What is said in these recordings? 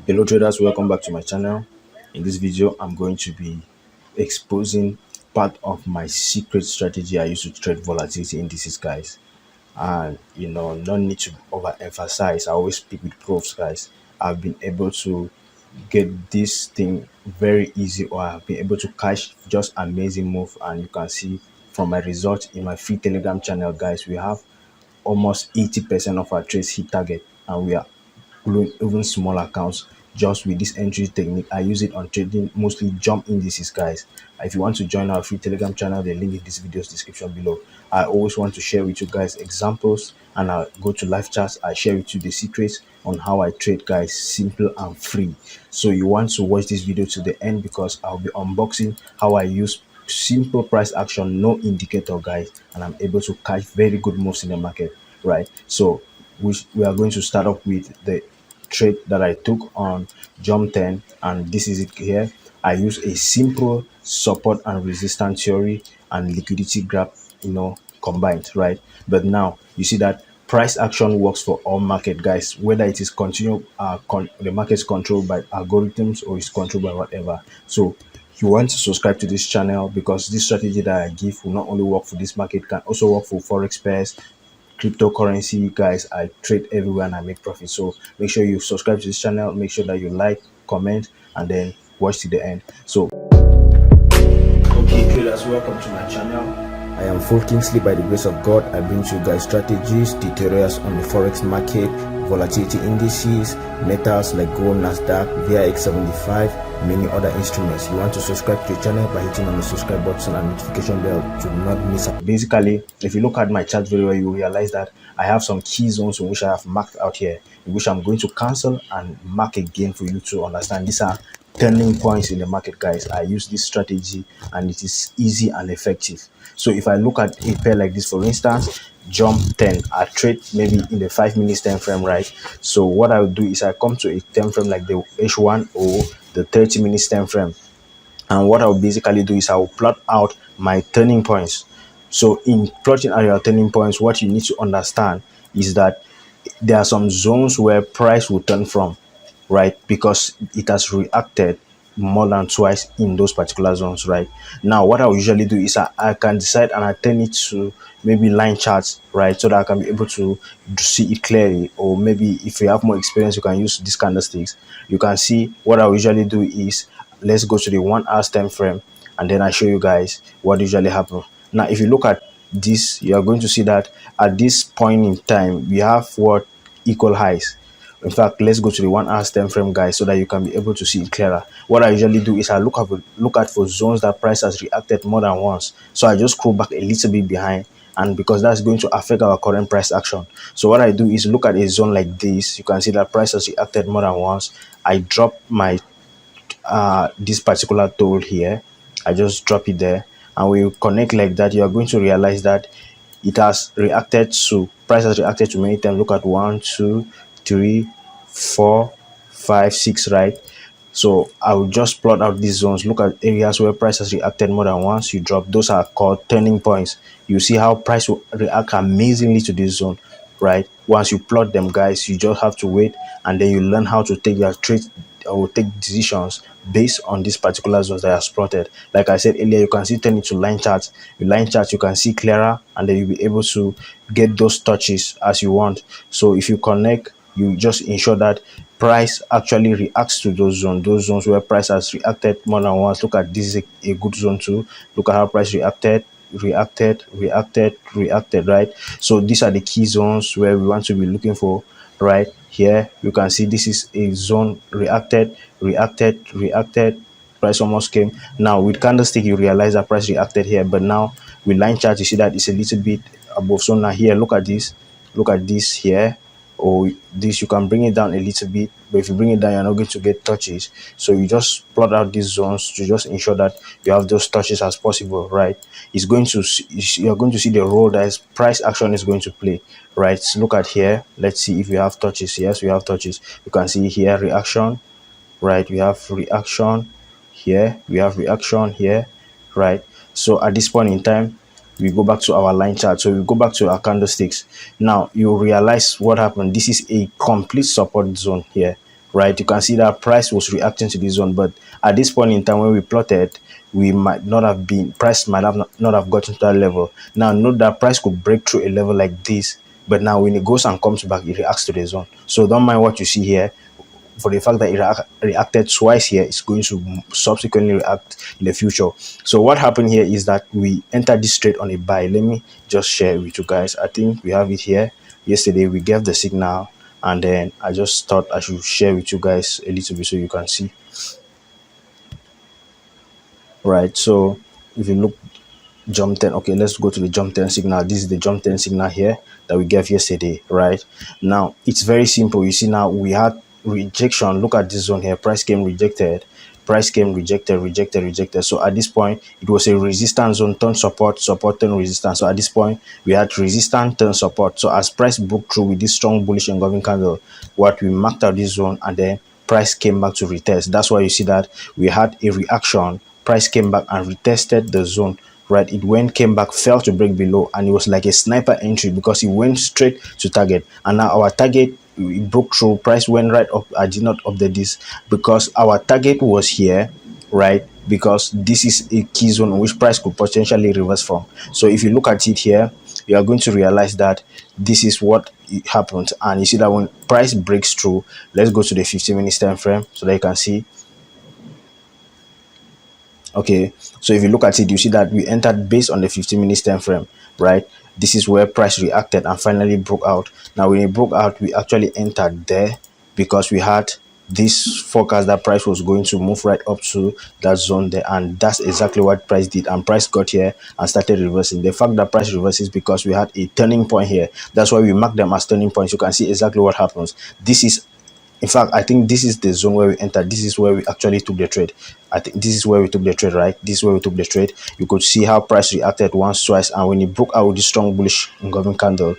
Hello traders, welcome back to my channel. In this video I'm going to be exposing part of my secret strategy I use to trade volatility indices, guys. And no need to overemphasize, I always speak with proofs, guys. I've been able to get this thing very easy, or I've been able to catch just amazing move, and you can see from my results in my free telegram channel, guys. We have almost 80% of our trades hit target, and we are growing even small accounts just with this entry technique. I use it on trading mostly jump indices, guys. If you want to join our free telegram channel, the link in this video's description below. I always want to share with you guys examples, and I go to live chats. I share with you the secrets on how I trade, guys, simple and free. So you want to watch this video to the end, because I'll be unboxing how I use simple price action, no indicator, guys, and I'm able to catch very good moves in the market, right? So we are going to start off with the trade that I took on jump 10, and this is it here. I use a simple support and resistance theory and liquidity graph, combined, right? But now you see that price action works for all market, guys, whether it is the market is controlled by algorithms or is controlled by whatever. So you want to subscribe to this channel, because this strategy that I give will not only work for this market, can also work for forex pairs, cryptocurrency, guys. I trade everywhere and I make profit. So make sure you subscribe to this channel, make sure that you like, comment, and then watch to the end. So okay traders, welcome to my channel. I am Full Kingsley. By the grace of God, I bring to you guys strategies, tutorials on the forex market, volatility indices, metals like gold, Nasdaq, VIX75, many other instruments. You want to subscribe to the channel by hitting on the subscribe button and notification bell to not miss out. Basically, if you look at my chart very well, you realize that I have some key zones in which I have marked out here, in which I'm going to cancel and mark again for you to understand. These are turning points in the market, guys. I use this strategy and it is easy and effective. So if I look at a pair like this, for instance, jump 10, I trade maybe in the 5 minutes time frame, right? So what I will do is I come to a time frame like the H1 or the 30 minutes time frame, and what I will basically do is I will plot out my turning points. So in plotting out your turning points, what you need to understand is that there are some zones where price will turn from, right? Because it has reacted more than twice in those particular zones, right? Now what I usually do is I can decide and I turn it to maybe line charts, right, so that I can be able to see it clearly. Or maybe if you have more experience, you can use these candlesticks. You can see what I usually do is, let's go to the 1 hour time frame, and then I show you guys what usually happens. Now if you look at this, you are going to see that at this point in time we have what equal highs. In fact, let's go to the 1 hour time frame, guys, so that you can be able to see it clearer. What I usually do is I look at for zones that price has reacted more than once. So I just scroll back a little bit behind, and because that's going to affect our current price action. So what I do is look at a zone like this. You can see that price has reacted more than once. I drop my this particular tool here. I just drop it there, and we connect like that. You are going to realize that it has reacted to, price has reacted to many times. Look at 1, 2, 3, 4, 5, 6, right? So I will just plot out these zones. Look at areas where price has reacted more than once. You drop, those are called turning points. You see how price will react amazingly to this zone, right? Once you plot them, guys, you just have to wait, and then you learn how to take your trades or take decisions based on these particular zones that are plotted. Like I said earlier, you can see turn it to line charts. With line charts, you can see clearer, and then you'll be able to get those touches as you want. So if you connect, you just ensure that price actually reacts to those zones where price has reacted more than once. Look at this is a good zone too. Look at how price reacted, right? So these are the key zones where we want to be looking for. Right here you can see this is a zone, reacted, price almost came. Now with candlestick, you realize that price reacted here, but now with line chart, you see that it's a little bit above. So now here, look at this here, or this, you can bring it down a little bit, but if you bring it down, you're not going to get touches. So you just plot out these zones to just ensure that you have those touches as possible, right? It's going to, you're going to see the role that is price action is going to play, right? So look at here, let's see if we have touches. Yes, we have touches. You can see here reaction, right? We have reaction here, we have reaction here, right? So at this point in time, we go back to our line chart. So we go back to our candlesticks. Now you realize what happened. This is a complete support zone here, right? You can see that price was reacting to this zone, but at this point in time when we plotted, we might not have been, price might have not have gotten to that level. Now note that price could break through a level like this, but now when it goes and comes back, it reacts to the zone. So don't mind what you see here. For the fact that it reacted twice here, it's going to subsequently react in the future. So what happened here is that we entered this trade on a buy. Let me just share it with you guys. I think we have it here. Yesterday we gave the signal, and then I just thought I should share with you guys a little bit so you can see. Right, so if you look, jump 10, okay, let's go to the jump 10 signal. This is the jump 10 signal here that we gave yesterday. Right now it's very simple. You see, now we had rejection. Look at this zone here. Price came rejected, price came rejected, rejected. So at this point it was a resistance zone, turn support, support, turn resistance. So at this point we had resistance, turn support. So as price broke through with this strong bullish engulfing candle, what we marked out this zone, and then price came back to retest. That's why you see that we had a reaction. Price came back and retested the zone. Right, it went, came back, fell to break below, and it was like a sniper entry because it went straight to target. And now our target, it broke through, price went right up. I did not update this because our target was here, right? Because this is a key zone in which price could potentially reverse from. So if you look at it here, you are going to realize that this is what happened. And you see that when price breaks through, let's go to the 15-minute time frame so that you can see. Okay, so if you look at it, you see that we entered based on the 15-minute time frame, right? This is where price reacted and finally broke out. Now when it broke out, we actually entered there because we had this forecast that price was going to move right up to that zone there, and that's exactly what price did. And price got here and started reversing. The fact that price reverses because we had a turning point here. That's why we mark them as turning points. You can see exactly what happens. This is, in fact, I think this is the zone where we entered. This is where we actually took the trade. I think this is where we took the trade, right? This is where we took the trade. You could see how price reacted once, twice, and when it broke out with this strong bullish engulfing candle,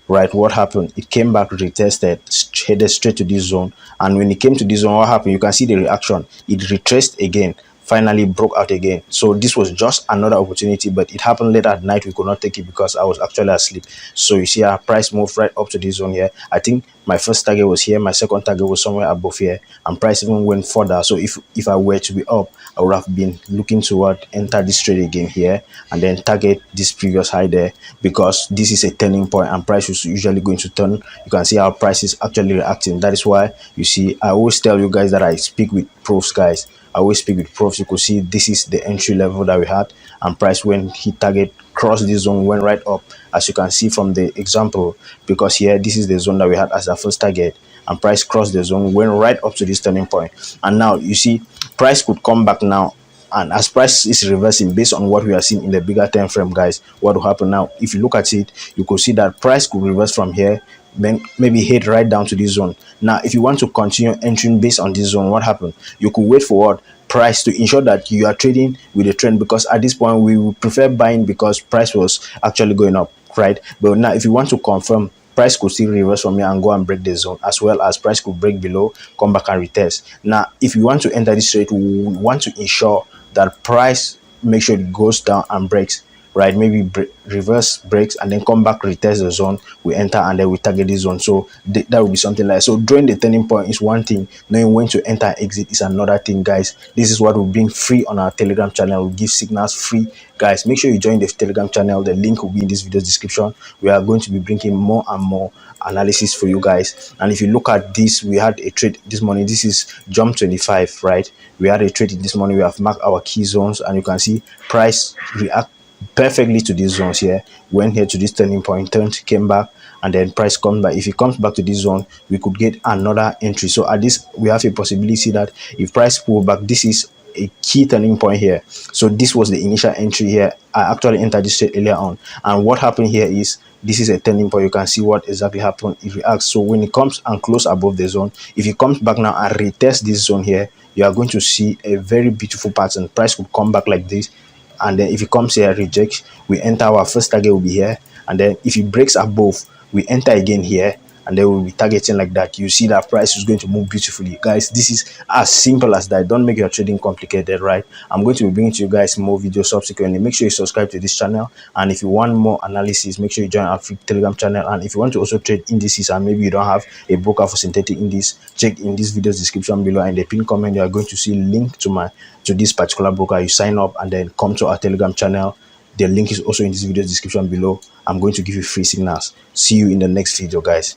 right, what happened? It came back, retested, headed straight to this zone. And when it came to this zone, what happened? You can see the reaction. It retraced again, finally broke out again. So this was just another opportunity, but it happened late at night. We could not take it because I was actually asleep. So you see our price moved right up to this zone here. I think my first target was here, my second target was somewhere above here, and price even went further. So if I were to be up, I would have been looking toward enter this trade again here and then target this previous high there, because this is a turning point and price is usually going to turn. You can see how price is actually reacting. That is why you see I always tell you guys that I speak with profs, guys. I always speak with profs. You could see this is the entry level that we had, and price when he target crossed this zone went right up, as you can see from the example, because here this is the zone that we had as our first target, and price crossed the zone, went right up to this turning point. And now you see price could come back now, and as price is reversing based on what we are seeing in the bigger time frame, guys, what will happen now? If you look at it, you could see that price could reverse from here, then maybe head right down to this zone. Now if you want to continue entering based on this zone, what happened? You could wait for what? Price to ensure that you are trading with the trend, because at this point we would prefer buying because price was actually going up, right? But now if you want to confirm, price could still reverse from here and go and break the zone, as well as price could break below, come back and retest. Now if you want to enter this trade, we want to ensure that price make sure it goes down and breaks, right? Maybe reverse breaks and then come back, retest the zone, we enter, and then we target this zone. So that would be something like, so during the turning point is one thing, knowing when to enter and exit is another thing, guys. This is what we bring free on our Telegram channel. We give signals free, guys. Make sure you join the Telegram channel. The link will be in this video's description. We are going to be bringing more and more analysis for you guys. And if you look at this, we had a trade this morning. This is jump 25, right? We had a trade this morning. We have marked our key zones, and you can see price react perfectly to these zones here. Went here to this turning point, turned, came back, and then price comes back. If it comes back to this zone, we could get another entry. So at this, we have a possibility that if price pull back, this is a key turning point here. So this was the initial entry here. I actually entered this trade earlier on, and what happened here is this is a turning point. You can see what exactly happened. It reacts. So when it comes and close above the zone, if it comes back now and retest this zone here, you are going to see a very beautiful pattern. Price could come back like this, and then if it comes here, reject, we enter, our first target will be here, and then if it breaks above, we enter again here, and then we'll be targeting like that. You see that price is going to move beautifully, guys. This is as simple as that. Don't make your trading complicated, right? I'm going to be bringing to you guys more videos subsequently. Make sure you subscribe to this channel, and if you want more analysis, make sure you join our free Telegram channel. And if you want to also trade indices and maybe you don't have a broker for synthetic indices, check in this video's description below, and in the pinned comment you are going to see link to this particular broker. You sign up and then come to our Telegram channel. The link is also in this video's description below. I'm going to give you free signals. See you in the next video, guys.